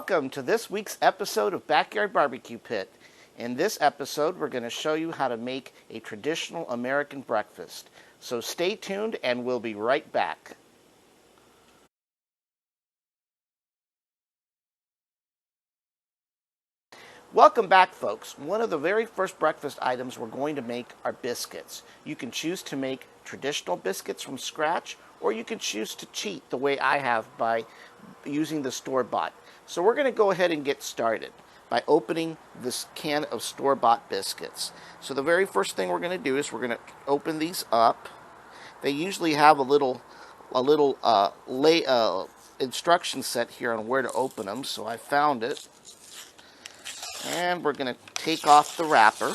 Welcome to this week's episode of Backyard Barbecue Pit. In this episode, we're going to show you how to make a traditional American breakfast. So stay tuned and we'll be right back. Welcome back, folks. One of the very first breakfast items we're going to make are biscuits. You can choose to make traditional biscuits from scratch, or you can choose to cheat the way I have by using the store-bought. So we're going to go ahead and get started by opening this can of store-bought biscuits. So the very first thing we're going to do is we're going to open these up. They usually have a little instruction set here on where to open them, so I found it. And we're going to take off the wrapper.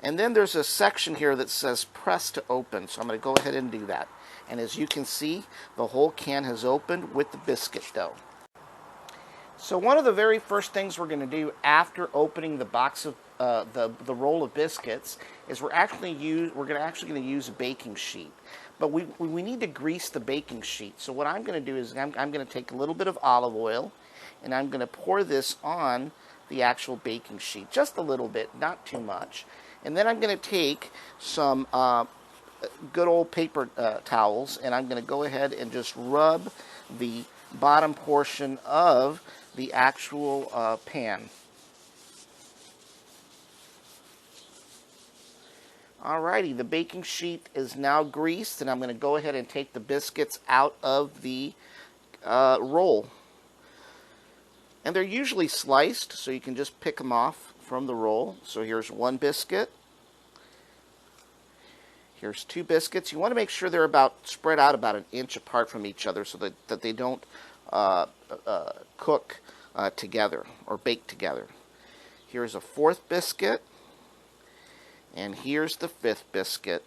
And then there's a section here that says press to open, so I'm going to go ahead and do that. And as you can see, the whole can has opened with the biscuit dough. So one of the very first things we're going to do after opening the box of the roll of biscuits is we're actually going to use a baking sheet. But we need to grease the baking sheet. So what I'm going to do is I'm going to take a little bit of olive oil and I'm going to pour this on the actual baking sheet, just a little bit, not too much. And then I'm going to take some good old paper towels, and I'm going to go ahead and just rub the bottom portion of the actual pan. Alrighty, the baking sheet is now greased, and I'm going to go ahead and take the biscuits out of the roll. And they're usually sliced, so you can just pick them off from the roll. So here's one biscuit. Here's two biscuits. You want to make sure they're spread out about an inch apart from each other so that they don't cook together or bake together. Here's a fourth biscuit. And here's the fifth biscuit.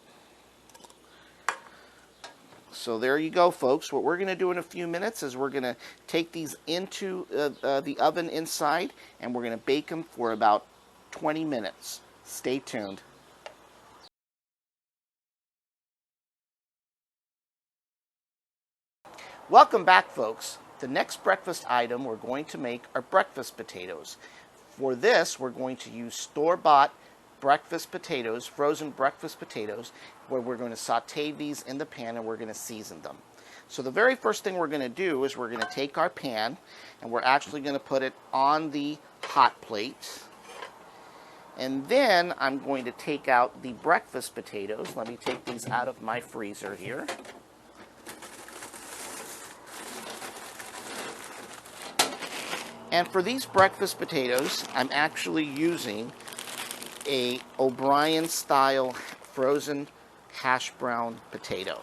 So there you go, folks. What we're going to do in a few minutes is we're going to take these into the oven inside, and we're going to bake them for about 20 minutes. Stay tuned. Welcome back, folks. The next breakfast item we're going to make are breakfast potatoes. For this, we're going to use store-bought breakfast potatoes, frozen breakfast potatoes, where we're going to saute these in the pan and we're going to season them. So the very first thing we're going to do is we're going to take our pan and we're actually going to put it on the hot plate. And then I'm going to take out the breakfast potatoes. Let me take these out of my freezer here. And for these breakfast potatoes, I'm actually using a O'Brien style frozen hash brown potato.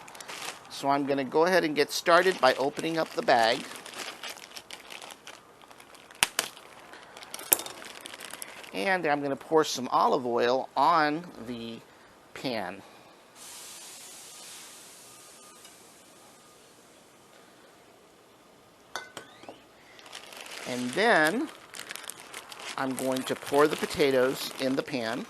So I'm going to go ahead and get started by opening up the bag. And I'm going to pour some olive oil on the pan. And then I'm going to pour the potatoes in the pan.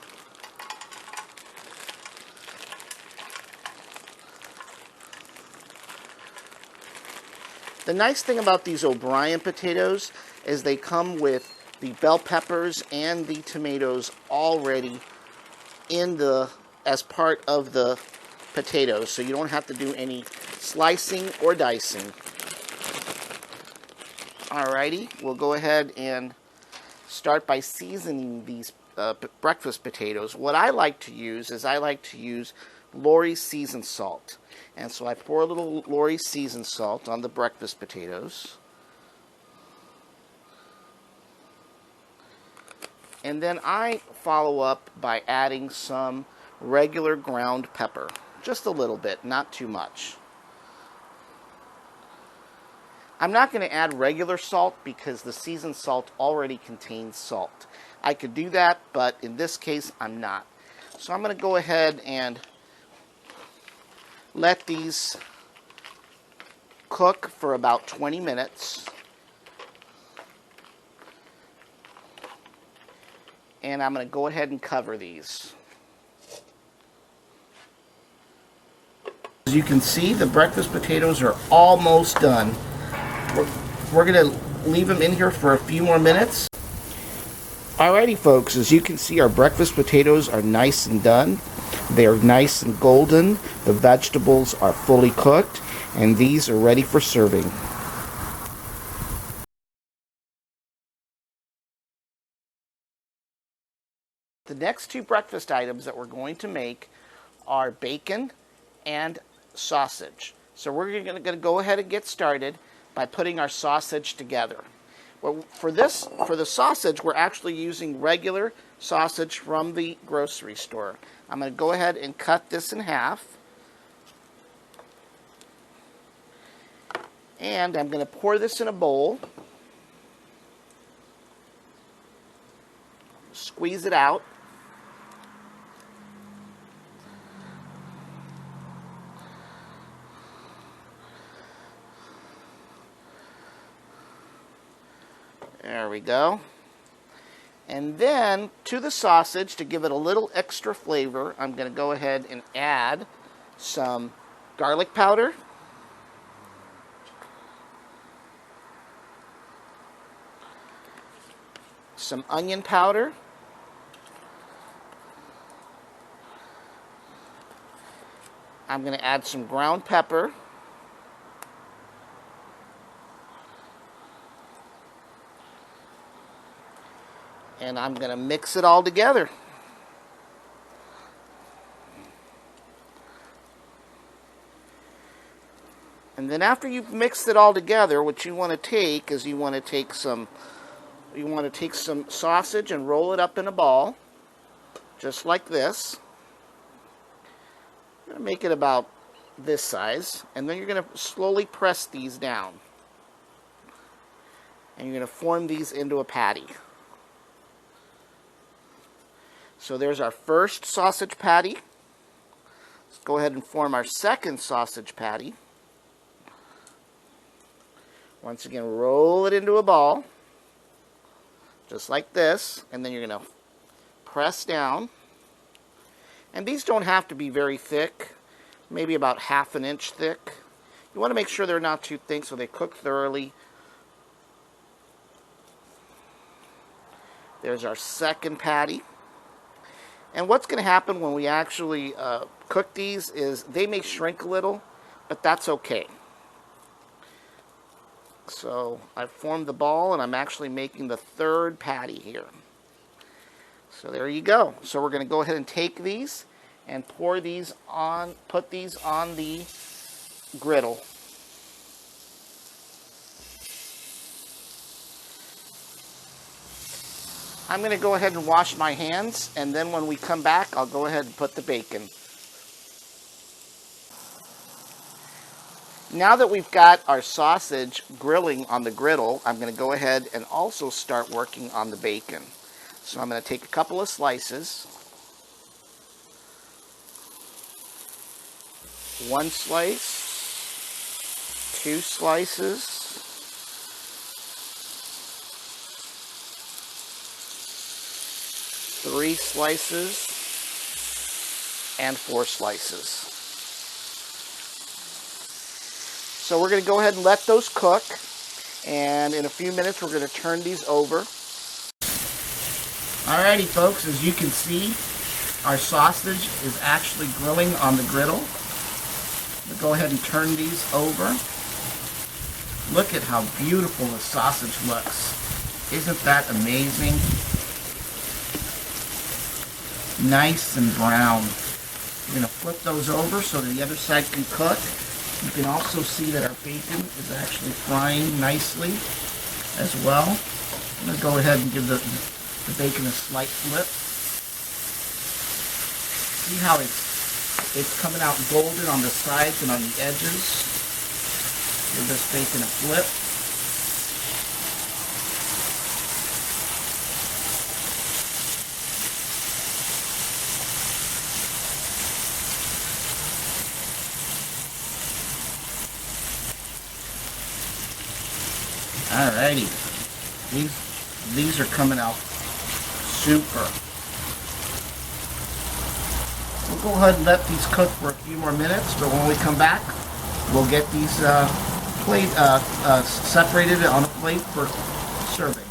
The nice thing about these O'Brien potatoes is they come with the bell peppers and the tomatoes already as part of the potatoes, so you don't have to do any slicing or dicing. Alrighty, we'll go ahead and start by seasoning these breakfast potatoes. What I like to use is Lawry's seasoned salt. And so I pour a little Lawry's seasoned salt on the breakfast potatoes. And then I follow up by adding some regular ground pepper. Just a little bit, not too much. I'm not going to add regular salt because the seasoned salt already contains salt. I could do that, but in this case, I'm not. So I'm going to go ahead and let these cook for about 20 minutes. And I'm going to go ahead and cover these. As you can see, the breakfast potatoes are almost done. We're going to leave them in here for a few more minutes. Alrighty folks, as you can see, our breakfast potatoes are nice and done. They're nice and golden. The vegetables are fully cooked, and these are ready for serving. The next two breakfast items that we're going to make are bacon and sausage. So we're going to go ahead and get started by putting our sausage together. Well, for the sausage, we're actually using regular sausage from the grocery store. I'm going to go ahead and cut this in half. And I'm going to pour this in a bowl. Squeeze it out. There we go. And then to the sausage, to give it a little extra flavor, I'm going to go ahead and add some garlic powder, some onion powder, I'm going to add some ground pepper, and I'm going to mix it all together. And then after you've mixed it all together, what you want to take is you want to take some sausage and roll it up in a ball, just like this. I'm going to make it about this size, and then you're going to slowly press these down. And you're going to form these into a patty. So there's our first sausage patty. Let's go ahead and form our second sausage patty. Once again, roll it into a ball, just like this, and then you're going to press down. And these don't have to be very thick, maybe about ½ an inch thick. You want to make sure they're not too thick so they cook thoroughly. There's our second patty. And what's going to happen when we actually cook these is they may shrink a little, but that's okay. So I've formed the ball, and I'm actually making the third patty here. So there you go. So we're going to go ahead and take these and put these on the griddle. I'm going to go ahead and wash my hands, and then when we come back, I'll go ahead and put the bacon. Now that we've got our sausage grilling on the griddle, I'm going to go ahead and also start working on the bacon. So I'm going to take a couple of slices. One slice, two slices, three slices, and 4 slices. So we're going to go ahead and let those cook, and in a few minutes we're going to turn these over. Alrighty folks, as you can see, our sausage is actually grilling on the griddle. We'll go ahead and turn these over. Look at how beautiful the sausage looks. Isn't that amazing? Nice and brown. We're going to flip those over so that the other side can cook. You can also see that our bacon is actually frying nicely as well. I'm going to go ahead and give the bacon a slight flip. See how it's coming out golden on the sides and on the edges. Give this bacon a flip. Alrighty, these are coming out super. We'll go ahead and let these cook for a few more minutes, but when we come back, we'll get these separated on plate for serving.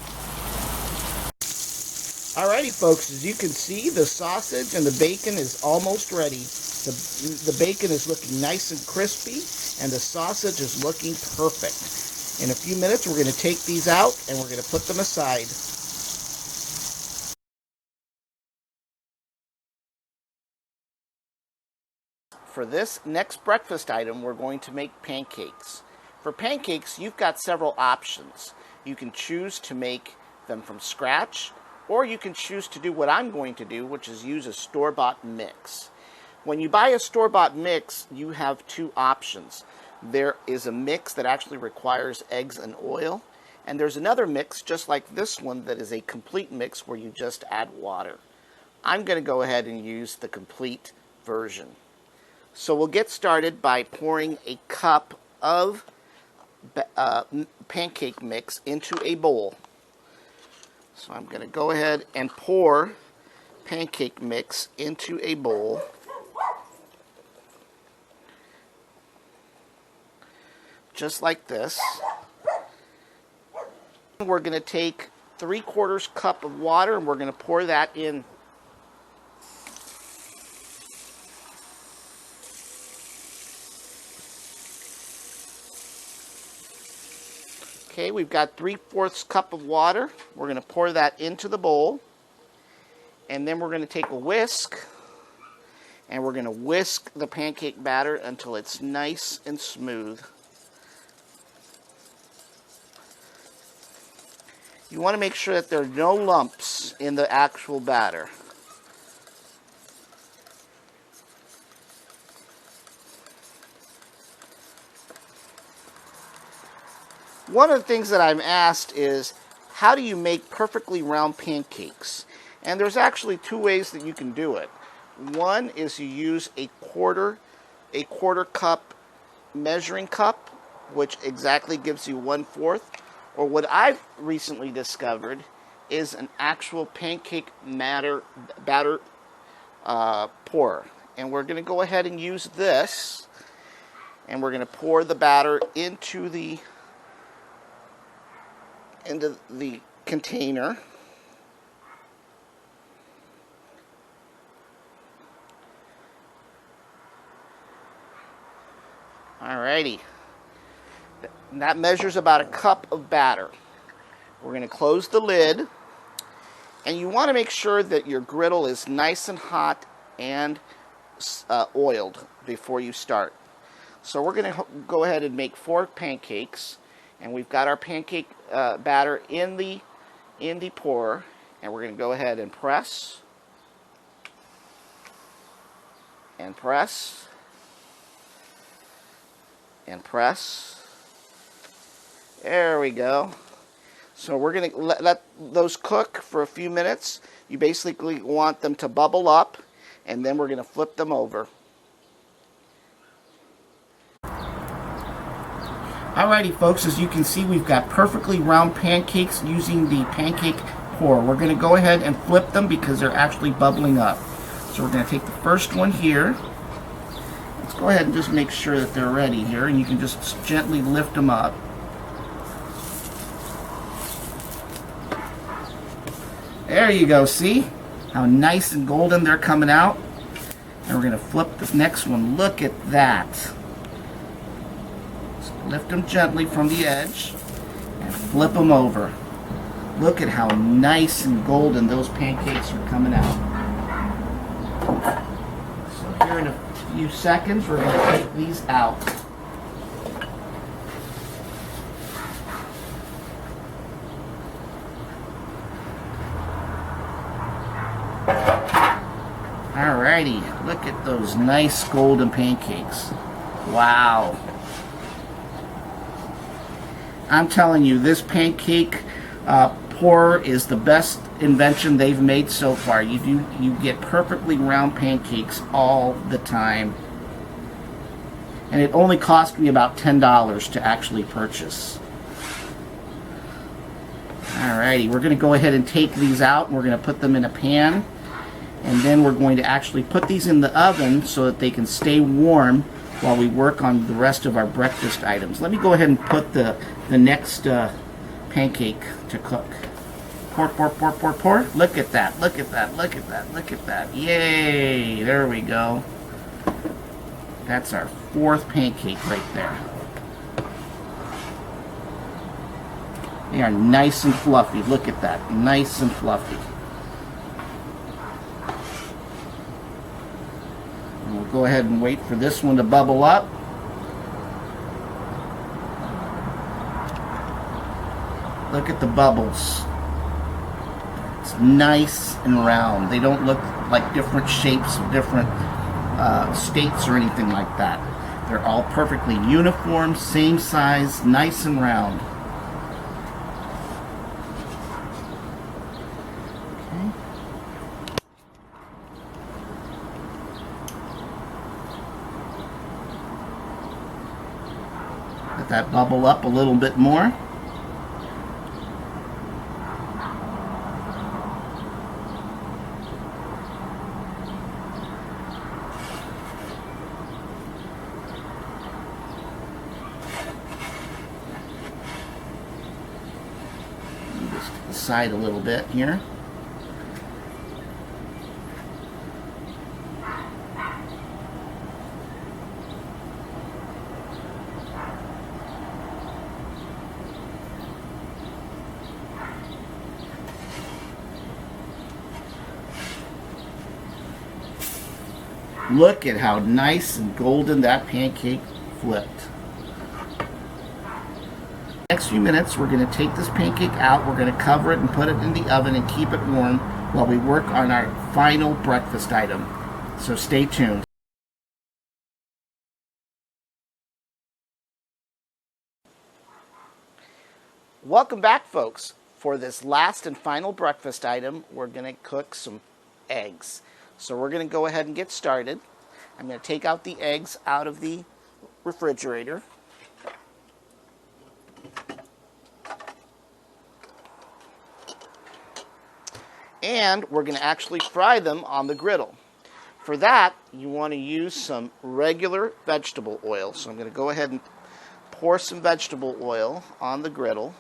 Alrighty folks, as you can see, the sausage and the bacon is almost ready. The bacon is looking nice and crispy, and the sausage is looking perfect. In a few minutes, we're going to take these out, and we're going to put them aside. For this next breakfast item, we're going to make pancakes. For pancakes, you've got several options. You can choose to make them from scratch, or you can choose to do what I'm going to do, which is use a store-bought mix. When you buy a store-bought mix, you have two options. There is a mix that actually requires eggs and oil, and there's another mix just like this one that is a complete mix where you just add water. I'm going to go ahead and use the complete version. So we'll get started by pouring a cup of pancake mix into a bowl. So I'm going to go ahead and pour pancake mix into a bowl. Just like this. We're going to take 3/4 cup of water and we're going to pour that in. Okay, we've got 3/4 cup of water. We're going to pour that into the bowl. And then we're going to take a whisk. And we're going to whisk the pancake batter until it's nice and smooth. You want to make sure that there are no lumps in the actual batter. One of the things that I'm asked is, how do you make perfectly round pancakes? And there's actually two ways that you can do it. One is you use a quarter cup measuring cup, which exactly gives you 1/4. Or what I've recently discovered is an actual pancake batter pourer. And we're going to go ahead and use this. And we're going to pour the batter into the container. Alrighty. That measures about a cup of batter. We're going to close the lid. And you want to make sure that your griddle is nice and hot and oiled before you start. So we're going to go ahead and make 4 pancakes. And we've got our pancake batter in the pourer, and we're going to go ahead and press, and press, and press. There we go. So we're going to let those cook for a few minutes. You basically want them to bubble up, and then we're going to flip them over. Alrighty folks, as you can see, we've got perfectly round pancakes using the pancake pour. We're going to go ahead and flip them because they're actually bubbling up. So we're going to take the first one here. Let's go ahead and just make sure that they're ready here, and you can just gently lift them up. There you go, see how nice and golden they're coming out? And we're going to flip the next one. Look at that. Lift them gently from the edge and flip them over. Look at how nice and golden those pancakes are coming out. So here in a few seconds, we're going to take these out. Alrighty, look at those nice golden pancakes. Wow. I'm telling you, this pancake pourer is the best invention they've made so far. You get perfectly round pancakes all the time. And it only cost me about $10 to actually purchase. Alrighty, we're going to go ahead and take these out, and we're going to put them in a pan. And then we're going to actually put these in the oven so that they can stay warm while we work on the rest of our breakfast items. Let me go ahead and put the next pancake to cook. Pour, pour, pour, pour, pour. Look at that, look at that, look at that, look at that. Yay, there we go. That's our 4th pancake right there. They are nice and fluffy. Look at that, nice and fluffy. And we'll go ahead and wait for this one to bubble up. Look at the bubbles. It's nice and round. They don't look like different shapes of different states or anything like that. They're all perfectly uniform, same size, nice and round. Okay. Let that bubble up a little bit more. Side a little bit here. Look at how nice and golden that pancake flipped. Next few minutes, we're going to take this pancake out, we're going to cover it and put it in the oven and keep it warm while we work on our final breakfast item. So stay tuned. Welcome back, folks. For this last and final breakfast item, we're going to cook some eggs. So we're going to go ahead and get started. I'm going to take out the eggs out of the refrigerator. And we're going to actually fry them on the griddle. For that, you want to use some regular vegetable oil. So I'm going to go ahead and pour some vegetable oil on the griddle.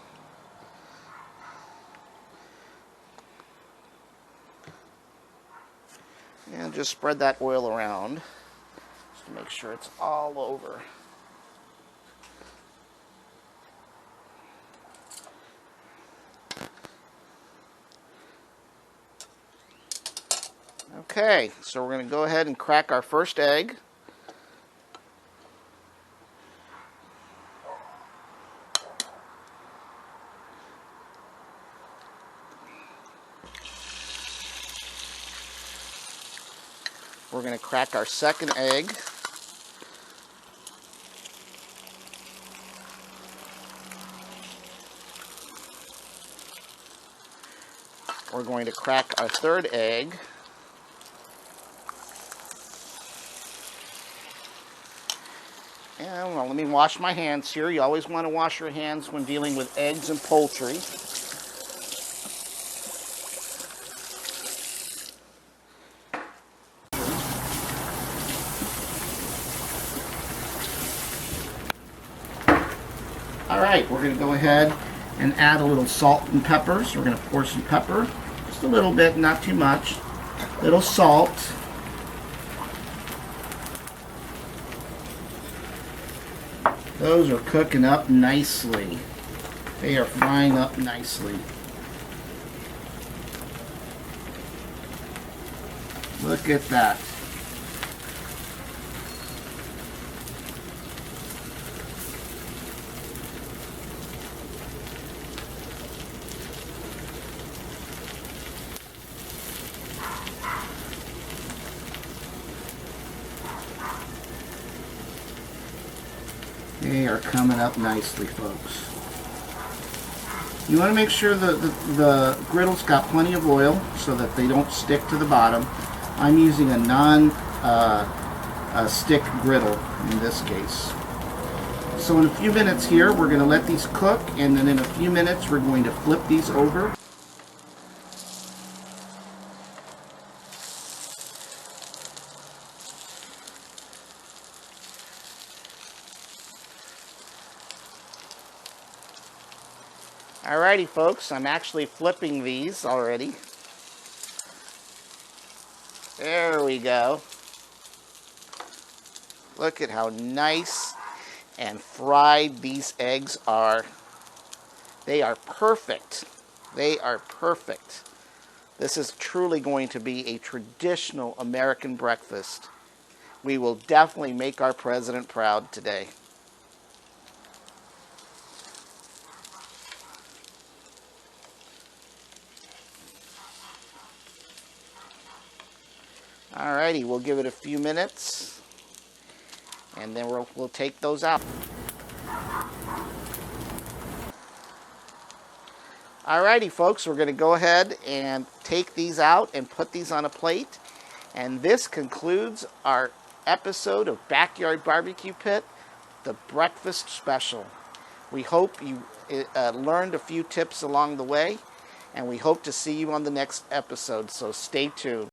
And just spread that oil around just to make sure it's all over. Okay, so we're going to go ahead and crack our first egg. We're going to crack our second egg. We're going to crack our third egg. And well, let me wash my hands here. You always want to wash your hands when dealing with eggs and poultry. All right, we're going to go ahead and add a little salt and pepper. So we're going to pour some pepper, just a little bit, not too much. A little salt. Those are cooking up nicely. They are frying up nicely. Look at that. They are coming up nicely, folks. You want to make sure the griddle's got plenty of oil so that they don't stick to the bottom. I'm using a non-stick griddle in this case. So in a few minutes here, we're going to let these cook, and then in a few minutes, we're going to flip these over. Alrighty, folks, I'm actually flipping these already. There we go. Look at how nice and fried these eggs are. They are perfect. They are perfect. This is truly going to be a traditional American breakfast. We will definitely make our president proud today. Alrighty, we'll give it a few minutes and then we'll take those out. Alrighty, folks, we're going to go ahead and take these out and put these on a plate. And this concludes our episode of Backyard Barbecue Pit, the breakfast special. We hope you learned a few tips along the way, and we hope to see you on the next episode, so stay tuned.